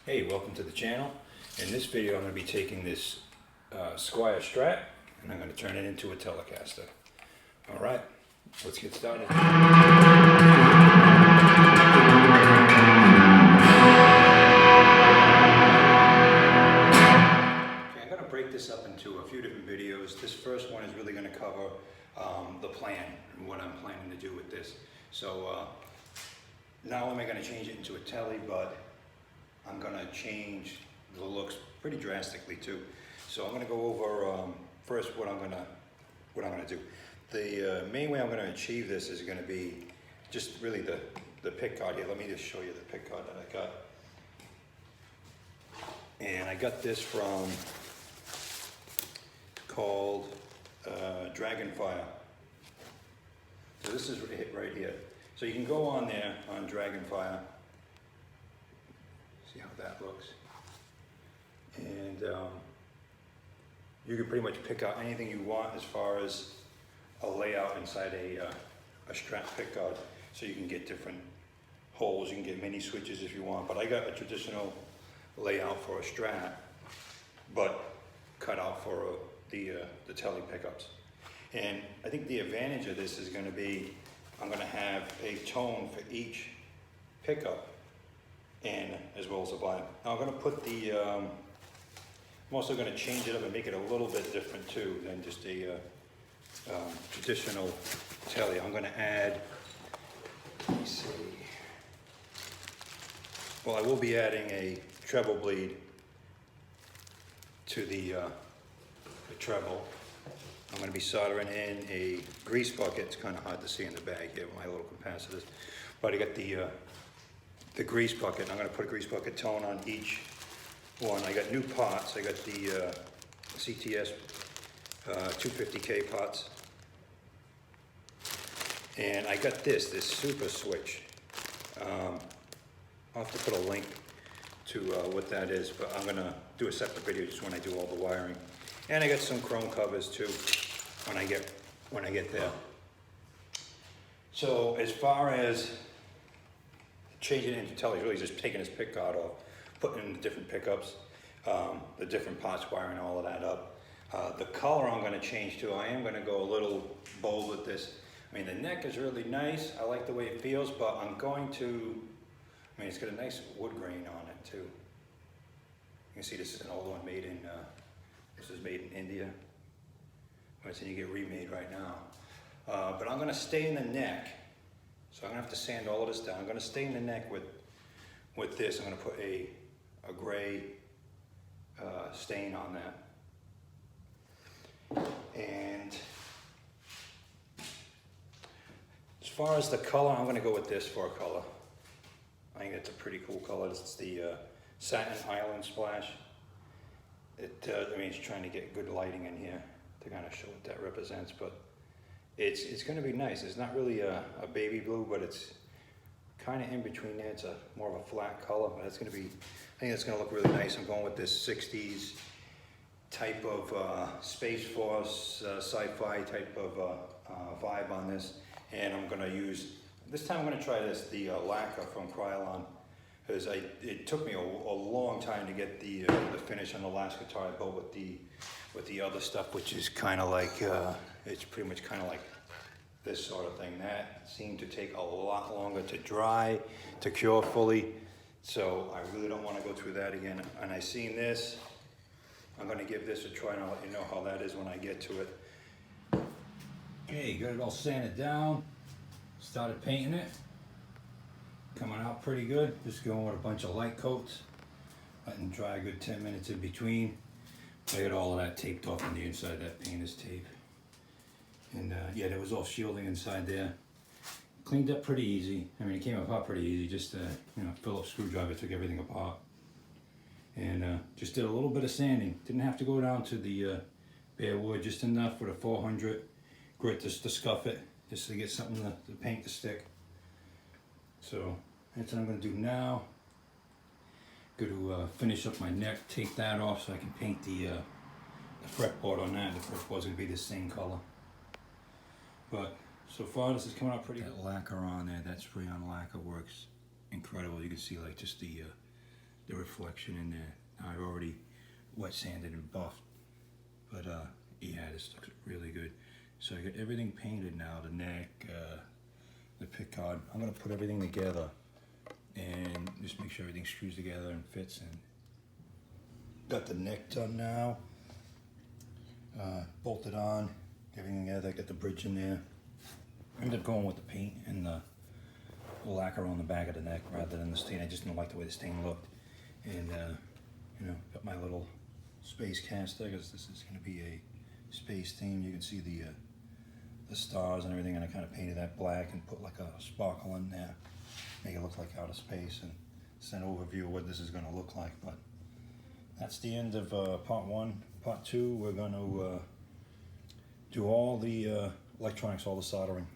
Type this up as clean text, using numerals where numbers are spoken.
Hey, welcome to the channel. In this video I'm going to be taking this Squire Strat and I'm going to turn it into a Telecaster. Alright, let's get started. Okay, I'm going to break this up into a few different videos. This first one is really going to cover the plan and what I'm planning to do with this. So not only am I going to change it into a Tele, but I'm going to change the looks pretty drastically too. So I'm going to go over first what I'm going to do. The main way I'm going to achieve this is going to be just really the pick guard here. Let me just show you the pick guard that I got. And I got this from called Dragonfire. So this is it right here. So you can go on there on Dragonfire. See how that looks. And you can pretty much pick out anything you want as far as a layout inside a Strat pickguard. So you can get different holes, you can get mini switches if you want, but I got a traditional layout for a Strat, but cut out for the Tele pickups. And I think the advantage of this is going to be, I'm going to have a tone for each pickup, and as well as a vibe. Now I'm going to put the, I'm also going to change it up and make it a little bit different too than just a traditional Tele. I'm going to add, let me see, well I will be adding a treble bleed to the treble. I'm going to be soldering in a grease bucket. It's kind of hard to see in the bag here with my little capacitors, but I got the grease bucket. I'm going to put a grease bucket tone on each one. I got new pots. I got the CTS 250K pots. And I got this super switch. I'll have to put a link to what that is, but I'm going to do a separate video just when I do all the wiring. And I got some chrome covers too when I get there. So as far as changing it into Tele, really just taking this pick guard off, putting in the different pickups, the different pots, wiring all of that up. The color I'm going to change to, I am going to go a little bold with this. I mean, the neck is really nice. I like the way it feels, but I'm going to, I mean, it's got a nice wood grain on it too. You can see this is an old one made in, this is made in India. It's going to get remade right now. But I'm going to stay in the neck. So I'm going to have to sand all of this down. I'm going to stay in the neck with this. I'm going to put a gray stain on that. And as far as the color, I'm going to go with this for a color. I think it's a pretty cool color. It's the Satin Island Splash. I mean, it's trying to get good lighting in here to kind of show what that represents, but it's going to be nice. It's not really a baby blue, but it's kind of in between there. It's a more of a flat color, but it's going to be, I think it's going to look really nice. I'm going with this 60s type of Space Force, sci-fi type of vibe on this. And I'm going to use, this time I'm going to try this, the lacquer from Krylon, because it took me a long time to get the finish on the last guitar I built with the other stuff, which is kind of like, it's pretty much kind of like this sort of thing. That seemed to take a lot longer to dry, to cure fully. So I really don't want to go through that again. And I seen this, I'm going to give this a try and I'll let you know how that is when I get to it. Okay, got it all sanded down, started painting it. Coming out pretty good. Just going with a bunch of light coats, letting dry a good 10 minutes in between. I got all of that taped off on the inside, that painter's tape. And yeah, there was all shielding inside there. Cleaned up pretty easy. I mean, it came apart pretty easy. Just you know, Phillips screwdriver took everything apart. And just did a little bit of sanding. Didn't have to go down to the bare wood, just enough with a 400 grit just to scuff it, just to get something to paint to stick. So that's what I'm going to do now. Go to finish up my neck, take that off so I can paint the fretboard on that. The fretboard's going to be the same color. But so far this is coming out pretty good. That lacquer on there, that spray on lacquer works incredible. You can see like just the reflection in there. I've already wet sanded and buffed, but yeah, this looks really good. So I got everything painted now, the neck, the pickguard. I'm gonna put everything together and just make sure everything screws together and fits. And got the neck done now, bolted on, everything together. Got the bridge in there. I ended up going with the paint and the lacquer on the back of the neck rather than the stain. I just didn't like the way the stain looked. And you know, got my little space caster because this is going to be a space theme. You can see the stars and everything, and I kind of painted that black and put like a sparkle in there, make it look like outer space, and it's an overview of what this is going to look like. But that's the end of part one. Part two, we're going to do all the electronics, all the soldering.